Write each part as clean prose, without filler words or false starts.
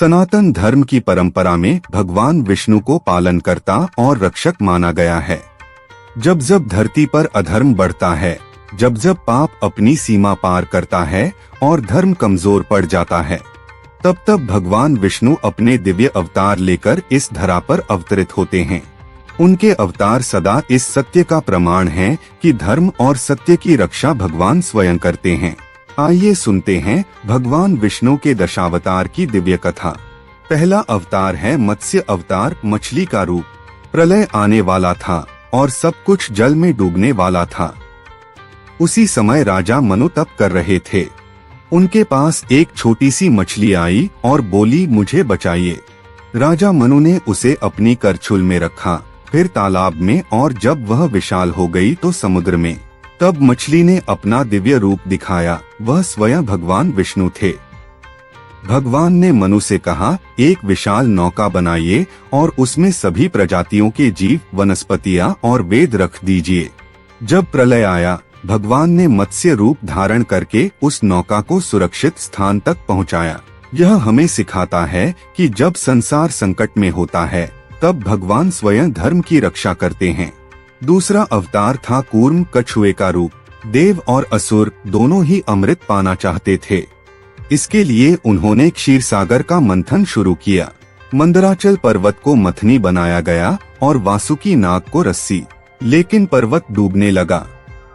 सनातन धर्म की परंपरा में भगवान विष्णु को पालनकर्ता और रक्षक माना गया है। जब जब धरती पर अधर्म बढ़ता है, जब जब पाप अपनी सीमा पार करता है और धर्म कमजोर पड़ जाता है, तब तब भगवान विष्णु अपने दिव्य अवतार लेकर इस धरा पर अवतरित होते हैं। उनके अवतार सदा इस सत्य का प्रमाण हैं कि धर्म और सत्य की रक्षा भगवान स्वयं करते हैं। आइए सुनते हैं भगवान विष्णु के दशावतार की दिव्य कथा। पहला अवतार है मत्स्य अवतार। मछली का रूप। प्रलय आने वाला था और सब कुछ जल में डूबने वाला था। उसी समय राजा मनु तप कर रहे थे। उनके पास एक छोटी सी मछली आई और बोली, मुझे बचाइए। राजा मनु ने उसे अपनी करछुल में रखा, फिर तालाब में, और जब वह विशाल हो गई तो समुद्र में। तब मछली ने अपना दिव्य रूप दिखाया। वह स्वयं भगवान विष्णु थे। भगवान ने मनु से कहा, एक विशाल नौका बनाइए और उसमें सभी प्रजातियों के जीव, वनस्पतियां और वेद रख दीजिए। जब प्रलय आया, भगवान ने मत्स्य रूप धारण करके उस नौका को सुरक्षित स्थान तक पहुंचाया। यह हमें सिखाता है कि जब संसार संकट में होता है, तब भगवान स्वयं धर्म की रक्षा करते हैं। दूसरा अवतार था कूर्म। कछुए का रूप। देव और असुर दोनों ही अमृत पाना चाहते थे। इसके लिए उन्होंने क्षीर सागर का मंथन शुरू किया। मंदराचल पर्वत को मथनी बनाया गया और वासुकी नाग को रस्सी, लेकिन पर्वत डूबने लगा।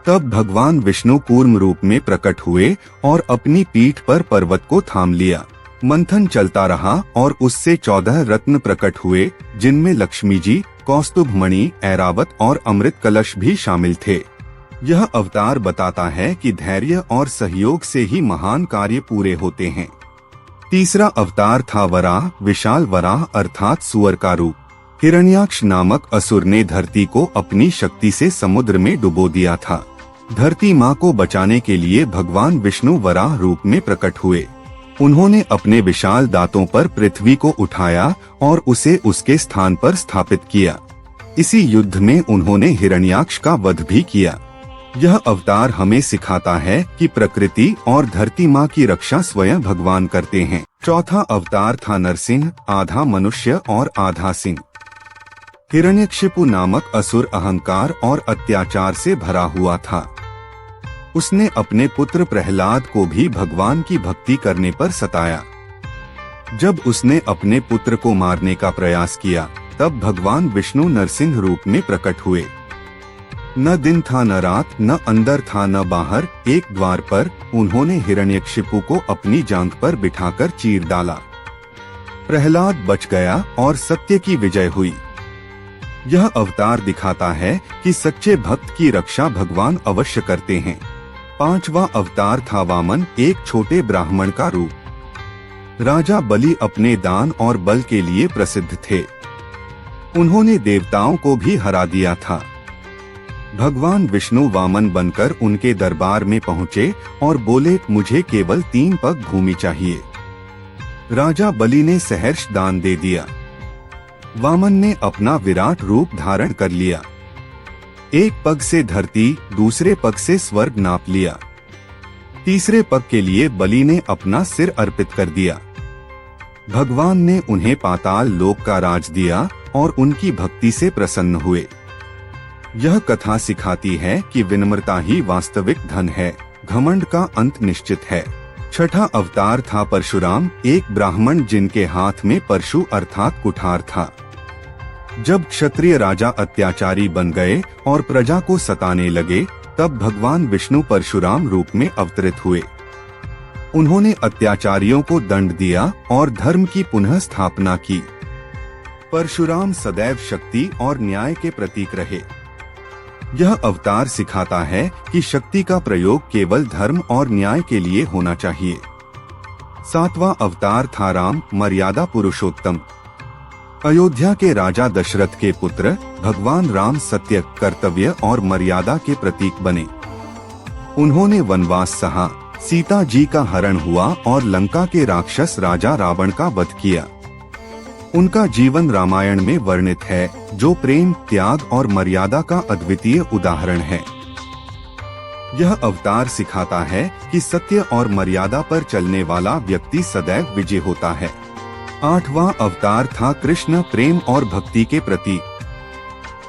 तब भगवान विष्णु कूर्म रूप में प्रकट हुए और अपनी पीठ पर पर्वत को थाम लिया। मंथन चलता रहा और उससे 14 रत्न प्रकट हुए, जिनमें लक्ष्मी जी, कौस्तुभ मणि, ऐरावत और अमृत कलश भी शामिल थे। यह अवतार बताता है कि धैर्य और सहयोग से ही महान कार्य पूरे होते हैं। तीसरा अवतार था वराह। विशाल वराह अर्थात सुअर का रूप। हिरण्याक्ष नामक असुर ने धरती को अपनी शक्ति से समुद्र में डुबो दिया था। धरती माँ को बचाने के लिए भगवान विष्णु वराह रूप में प्रकट हुए। उन्होंने अपने विशाल दांतों पर पृथ्वी को उठाया और उसे उसके स्थान पर स्थापित किया। इसी युद्ध में उन्होंने हिरण्याक्ष का वध भी किया। यह अवतार हमें सिखाता है कि प्रकृति और धरती माँ की रक्षा स्वयं भगवान करते हैं। चौथा अवतार था नरसिंह। आधा मनुष्य और आधा सिंह। हिरण्यकशिपु नामक असुर अहंकार और अत्याचार से भरा हुआ था। उसने अपने पुत्र प्रहलाद को भी भगवान की भक्ति करने पर सताया। जब उसने अपने पुत्र को मारने का प्रयास किया, तब भगवान विष्णु नरसिंह रूप में प्रकट हुए। न दिन था न रात, न अंदर था न बाहर, एक द्वार पर उन्होंने हिरण्यकशिपु को अपनी जांघ पर बिठाकर चीर डाला। प्रहलाद बच गया और सत्य की विजय हुई। यह अवतार दिखाता है कि सच्चे भक्त की रक्षा भगवान अवश्य करते हैं। पांचवा अवतार था वामन। एक छोटे ब्राह्मण का रूप। राजा बलि अपने दान और बल के लिए प्रसिद्ध थे। उन्होंने देवताओं को भी हरा दिया था। भगवान विष्णु वामन बनकर उनके दरबार में पहुँचे और बोले, मुझे केवल 3 पग भूमि चाहिए। राजा बलि ने सहर्ष दान दे दिया। वामन ने अपना विराट रूप धारण कर लिया। एक पग से धरती, दूसरे पग से स्वर्ग नाप लिया। तीसरे पग के लिए बलि ने अपना सिर अर्पित कर दिया। भगवान ने उन्हें पाताल लोक का राज दिया और उनकी भक्ति से प्रसन्न हुए। यह कथा सिखाती है कि विनम्रता ही वास्तविक धन है, घमंड का अंत निश्चित है। छठा अवतार था परशुराम। एक ब्राह्मण जिनके हाथ में परशु अर्थात कुठार था। जब क्षत्रिय राजा अत्याचारी बन गए और प्रजा को सताने लगे, तब भगवान विष्णु परशुराम रूप में अवतरित हुए। उन्होंने अत्याचारियों को दंड दिया और धर्म की पुनः स्थापना की। परशुराम सदैव शक्ति और न्याय के प्रतीक रहे। यह अवतार सिखाता है कि शक्ति का प्रयोग केवल धर्म और न्याय के लिए होना चाहिए। सातवां अवतार था राम। मर्यादा पुरुषोत्तम। अयोध्या के राजा दशरथ के पुत्र भगवान राम सत्य, कर्तव्य और मर्यादा के प्रतीक बने। उन्होंने वनवास सहा, सीता जी का हरण हुआ और लंका के राक्षस राजा रावण का वध किया। उनका जीवन रामायण में वर्णित है, जो प्रेम, त्याग और मर्यादा का अद्वितीय उदाहरण है। यह अवतार सिखाता है कि सत्य और मर्यादा पर चलने वाला व्यक्ति सदैव विजयी होता है। 8वां अवतार था कृष्ण, प्रेम और भक्ति के प्रतीक।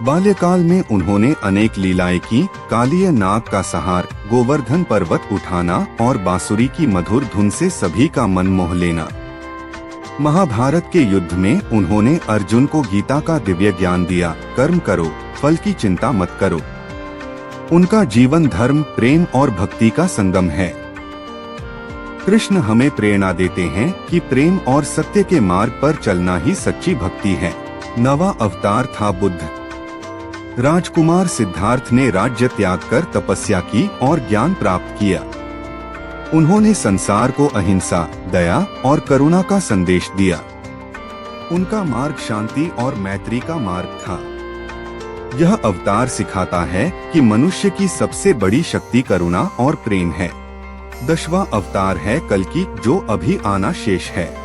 बाल्यकाल में उन्होंने अनेक लीलाएं की, कालिय नाग का सहार, गोवर्धन पर्वत उठाना और बांसुरी की मधुर धुन से सभी का मन मोह लेना। महाभारत के युद्ध में उन्होंने अर्जुन को गीता का दिव्य ज्ञान दिया, कर्म करो, फल की चिंता मत करो। उनका जीवन धर्म, प्रेम और भक्ति का संगम है। कृष्ण हमें प्रेरणा देते हैं कि प्रेम और सत्य के मार्ग पर चलना ही सच्ची भक्ति है। 9वां अवतार था बुद्ध। राजकुमार सिद्धार्थ ने राज्य त्याग कर तपस्या की और ज्ञान प्राप्त किया। उन्होंने संसार को अहिंसा, दया और करुणा का संदेश दिया। उनका मार्ग शांति और मैत्री का मार्ग था। यह अवतार सिखाता है कि मनुष्य की सबसे बड़ी शक्ति करुणा और प्रेम है। 10वां अवतार है कल्कि, जो अभी आना शेष है।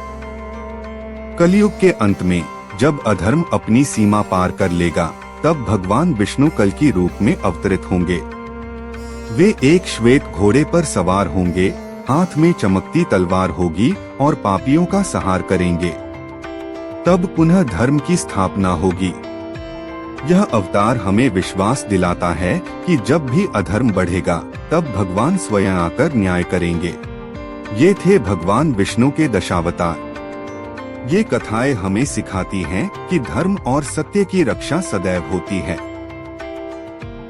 कलयुग के अंत में जब अधर्म अपनी सीमा पार कर लेगा, तब भगवान विष्णु कल्कि रूप में अवतरित होंगे। वे एक श्वेत घोड़े पर सवार होंगे, हाथ में चमकती तलवार होगी और पापियों का संहार करेंगे। तब पुनः धर्म की स्थापना होगी। यह अवतार हमें विश्वास दिलाता है कि जब भी अधर्म बढ़ेगा, तब भगवान स्वयं आकर न्याय करेंगे। ये थे भगवान विष्णु के दशावतार। ये कथाएं हमें सिखाती हैं कि धर्म और सत्य की रक्षा सदैव होती है।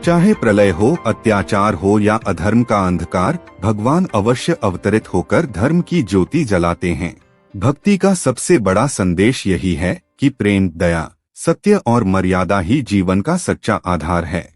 चाहे प्रलय हो, अत्याचार हो या अधर्म का अंधकार, भगवान अवश्य अवतरित होकर धर्म की ज्योति जलाते हैं। भक्ति का सबसे बड़ा संदेश यही है कि प्रेम, दया, सत्य और मर्यादा ही जीवन का सच्चा आधार है।